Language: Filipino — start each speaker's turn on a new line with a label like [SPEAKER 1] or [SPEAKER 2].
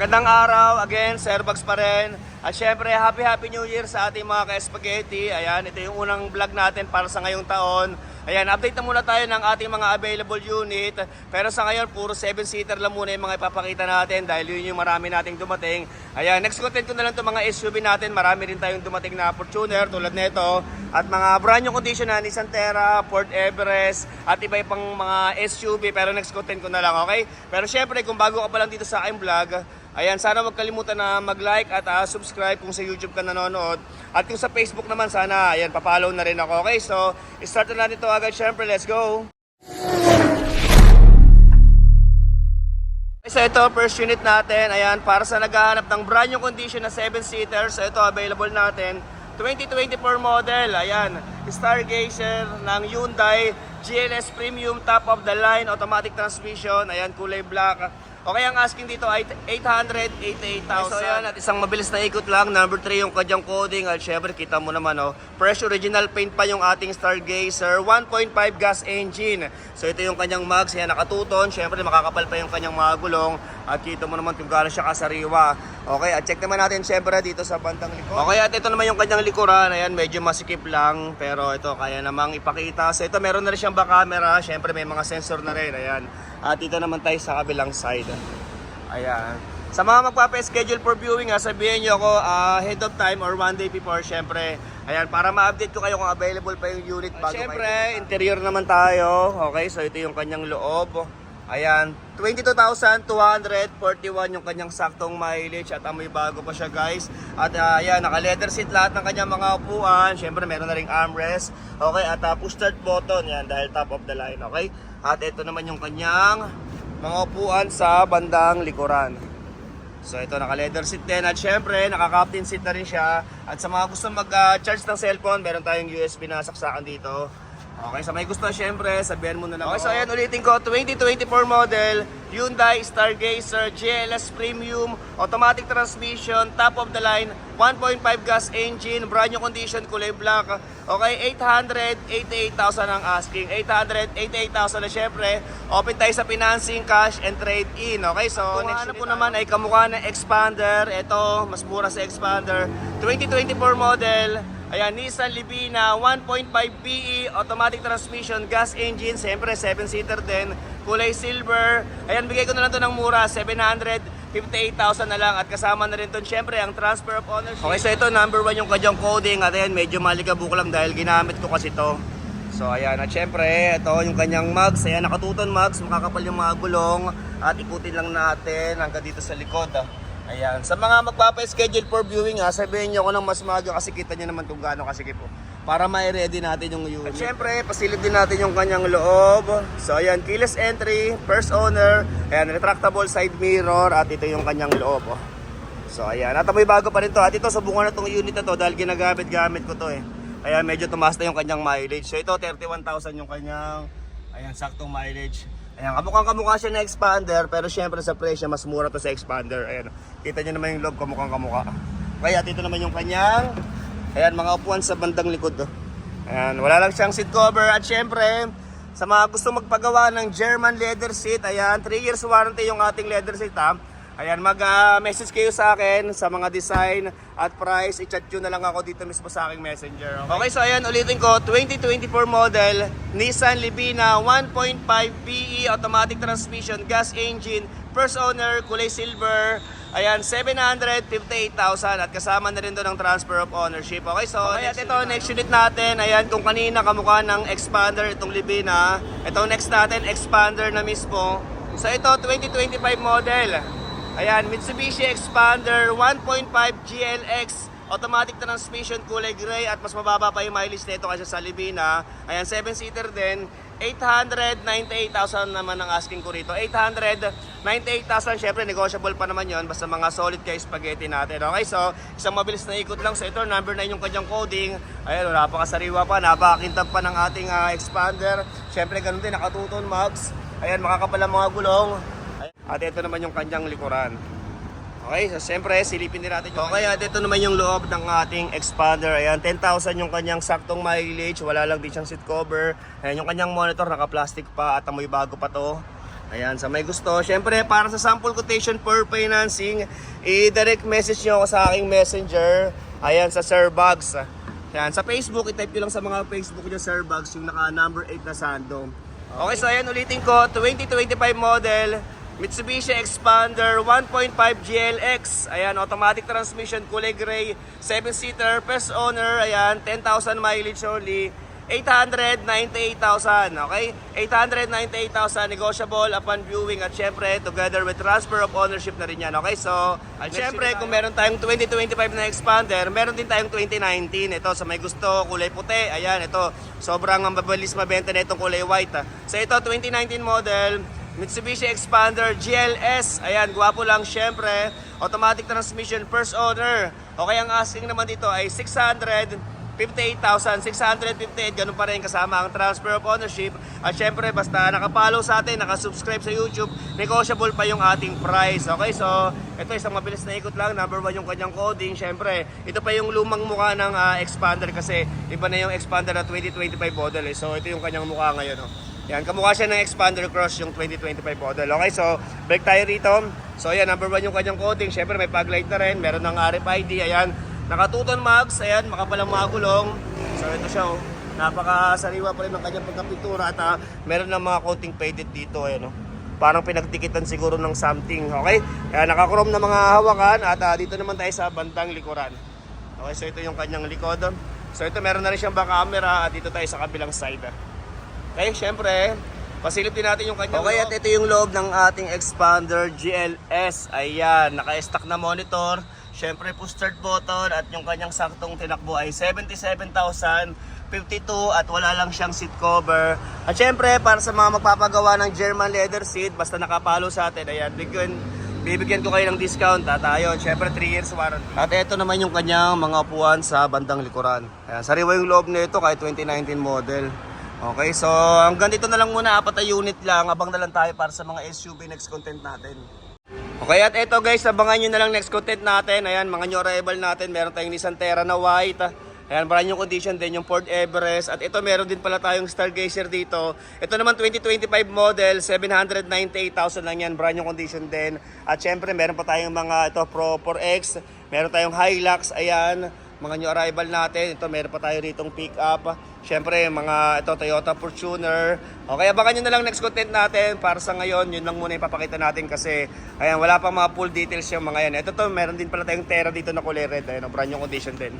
[SPEAKER 1] Magandang araw, again, Sir Bugs pa rin. At syempre, happy New Year sa ating mga ka-spaghetti. Ayan, ito yung unang vlog natin para sa ngayong taon. Ayan, update na muna tayo ng ating mga available unit. Pero sa ngayon, puro 7-seater lang muna yung mga ipapakita natin dahil yun yung marami nating dumating. Ayan, next content ko na lang itong mga SUV natin. Marami rin tayong dumating na Fortuner tulad nito. At mga brand new condition na Nissan Terra, Ford Everest, at iba pang mga SUV. Pero next content ko na lang, okay? Pero syempre, kung bago ka pa lang dito sa aking vlog, ayan, sana huwag kalimutan na mag-like at subscribe kung sa YouTube ka nanonood. At kung sa Facebook naman, sana, ayan, papollow na rin ako. Okay, so, start na natin ito agad. Siyempre, let's go! So, ito, first unit natin. Ayan, para sa naghahanap ng brand new condition na 7-seater. So, ito, available natin. 2024 model. Ayan, Stargazer ng Hyundai GLS Premium, top of the line, automatic transmission. Ayan, kulay black. Okay, ang asking dito ay 888,000. So yan, at isang mabilis na ikot lang. Number 3 yung kanyang coding. At syempre, kita mo naman, oh, fresh original paint pa yung ating Stargazer. 1.5 gas engine. So ito yung kanyang mags. Yan, nakatuton. Syempre, makakapal pa yung kanyang mga gulong. At kita mo naman kung gaano siya kasariwa. Okay, at check naman natin syempre dito sa bandang likod. Okay, at ito naman yung kanyang likuran. Ayan, medyo masikip lang. Pero ito, kaya namang ipakita. So ito, meron na rin siyang back camera. Syempre, may mga sensor na rin. Ayan. At dito naman tayo sa kabilang side. Ayan. Sa mga magpapa-schedule for viewing, sabihin nyo ako ahead of time or one day before, syempre. Ayan, para ma-update ko kayo kung available pa yung unit bago. Syempre, interior naman tayo. Okay, so ito yung kanyang loob. Ayan, 22,241 yung kanyang saktong mileage at amoy bago pa siya, guys. At ayan, naka-leather seat lahat ng kanyang mga upuan. Syempre, meron na ring armrest. Okay, at push start button, yan, dahil top of the line, okay? At ito naman yung kanyang mga upuan sa bandang likuran. So ito, naka-leather seat din. At syempre, naka-captain seat na rin siya. At sa mga gusto mag-charge ng cellphone, meron tayong USB na saksakan dito. Okay, sa may gusto, syempre, sabihan mo na lang. Okay, so ayan, ulitin ko, 2024 model, Hyundai Stargazer GLS Premium, automatic transmission, top of the line, 1.5 gas engine, brand new condition, kulay black. Okay, 888,000 ang asking. 888,000 na syempre. Open tayo sa financing, cash, and trade-in. Okay, so next po naman ay kamukha ng Expander. Ito, mas mura sa Expander. 2024 model. Ayan, Nissan Livina, 1.5 PE, automatic transmission, gas engine, siyempre 7-seater din, kulay silver. Ayan, bigay ko na lang ito ng mura, 758,000 na lang at kasama na rin ito siyempre ang transfer of ownership. Okay, so ito number 1 yung kanyang coding at ayan, medyo malikabuk lang dahil ginamit ko kasi ito. So ayan, at syempre, ito yung kanyang mags, ayan, nakatuton mags, makakapal yung mga gulong at ikutin lang natin hanggang dito sa likod. Ayan, sa mga magpapa-schedule for viewing, sabihin nyo ako ng mas maaga kasi kita nyo naman kung gaano kasikip po. Para ma-ready natin yung unit. At syempre, pasilip din natin yung kanyang loob. So ayan, keyless entry, first owner, ayan, retractable side mirror, at ito yung kanyang loob. So ayan, at may bago pa rin to. At ito, subukan na itong unit na to dahil ginagamit ko to eh. Ayan, medyo tumaas na yung kanyang mileage. So ito, 31,000 yung kanyang, ayan, saktong mileage. Ayan, kamukha siya na Expander, pero syempre sa presyo mas mura to sa Expander. Ayan, kita nyo naman yung loob, kamukha. Kaya dito naman yung kanyang, ayan, mga upuan sa bandang likod. Ayan, wala lang siyang seat cover. At syempre, sa mga gusto magpagawa ng German leather seat, ayan, 3 years warranty yung ating leather seat, ha. Ayan, mag-message kayo sa akin sa mga design at price. I-chat nyo na lang ako dito mismo sa aking messenger. Okay, so ayan, ulitin ko, 2024 model, Nissan Livina, 1.5 PE, automatic transmission, gas engine, first owner, kulay silver. Ayan, 758,000 at kasama na rin doon ang transfer of ownership. Okay, so okay, at ito, next unit natin. Ayan, kung kanina kamukha ng Expander itong Livina, itong next natin, Expander na mismo. So ito, 2025 model. Ayan, Mitsubishi Expander 1.5 GLX, automatic transmission, kulay gray at mas mababa pa yung mileage nito kasi sa Livina. Ayan, 7-seater din. 898,000 naman ang asking ko rito. 898,000, syempre negotiable pa naman yon basta mga solid kay spaghetti natin. Okay, so isang mabilis na ikot lang. So ito, number 9 yung kanyang coding. Ayan, napakasariwa pa, napakakintab pa ng ating Expander. Syempre ganun din, nakatuton mags. Ayan, makakapal ang mga gulong. At ito naman yung kanyang likuran. Okay, so siyempre silipin din natin yung okay, at ito naman yung loob ng ating Expander. Ayan, 10,000 yung kanyang saktong mileage. Wala lang din siyang seat cover. Ayan, yung kanyang monitor naka-plastic pa at amoy bago pa to. Ayan, sa may gusto. Siyempre, para sa sample quotation for financing, i-direct message nyo ako sa aking messenger. Ayan, sa Sir Bugs. Ayan, sa Facebook, i-type nyo lang sa mga Facebook nyo, Sir Bugs, yung naka number 8 na Sando. Okay, so ayan, ulitin ko, 2025 model, Mitsubishi Expander 1.5 GLX. Ayan, automatic transmission, kulay gray, 7-seater, first owner, ayan, 10,000 mileage only. 898,000, okay? 898,000 negotiable upon viewing at syempre together with transfer of ownership na rin yan, okay? So, at syempre kung meron tayong 2025 na Expander, meron din tayong 2019. Ito sa may gusto, kulay puti, ayan, ito sobrang mabilis mabenta na itong kulay white. So ito 2019 model, Mitsubishi Expander GLS, ayan, gwapo lang syempre, automatic transmission, first owner. Okay, ang asking naman dito ay 658,658, ganun pa rin kasama ang transfer of ownership. At syempre, basta nakapollow sa atin, nakasubscribe sa YouTube, negotiable pa yung ating price. Okay, so ito isang mabilis na ikot lang. Number 1 yung kanyang coding. Syempre, ito pa yung lumang mukha ng Expander kasi iba na yung Expander na 2025 model. So ito yung kanyang mukha ngayon. Oh. Yan, kamukha siya ng Expander Cross yung 2025 model. Okay, so break tayo rito. So yan, number 1 yung kanyang coding. Syempre, may fog light na rin. Meron ng RFID. Ayan. Naka-2-ton mags, ayan, makapalang mga gulong. So ito siya, oh. Napakasariwa pa rin ng kanyang pagkapintura at meron ng mga coating faded dito, ayan, oh. Parang pinagtikitan siguro ng something, okay? Kaya naka-chrome na mga hawakan at dito naman tayo sa bandang likuran. Okay, so ito yung kanyang likod. So ito meron na rin siyang back camera at dito tayo sa kabilang side. Okay, syempre, pasilipin natin yung kanyang okay, loob. At ito yung loob ng ating Expander GLS. Ayan, naka-stack na monitor. Siyempre, push start button at yung kanyang saktong tinakbo ay 77,052 at wala lang siyang seat cover. At siyempre, para sa mga magpapagawa ng German leather seat, basta nakapalo sa atin, ayan, bibigyan ko kayo ng discount at ayun, siyempre 3 years warranty. At ito naman yung kanyang mga upuan sa bandang likuran. Ayan, sariwa yung loob nito kahit 2019 model. Okay, so hanggang dito na lang muna, 4 na unit lang, abang na lang tayo para sa mga SUV next content natin. Okay, at eto guys, abangan nyo na lang next content natin. Ayan, mga new arrival natin. Meron tayong Nissan Terra na white. Ayan, brand new condition din yung Ford Everest. At ito, meron din pala tayong Stargazer dito. Ito naman 2025 model, 798,000 lang yan. Brand new condition din. At syempre, meron pa tayong mga ito, Pro 4X. Meron tayong Hilux, ayan. Mga new arrival natin. Ito, meron pa tayo ritong pick up. Siyempre, mga ito, Toyota Fortuner. Okay, abangan nyo na lang next content natin. Para sa ngayon, yun lang muna ipapakita natin kasi ayan, wala pang mga full details yung mga yan. Ito to, meron din pala tayong Terra dito na kulay red. Ayan, brand new condition din.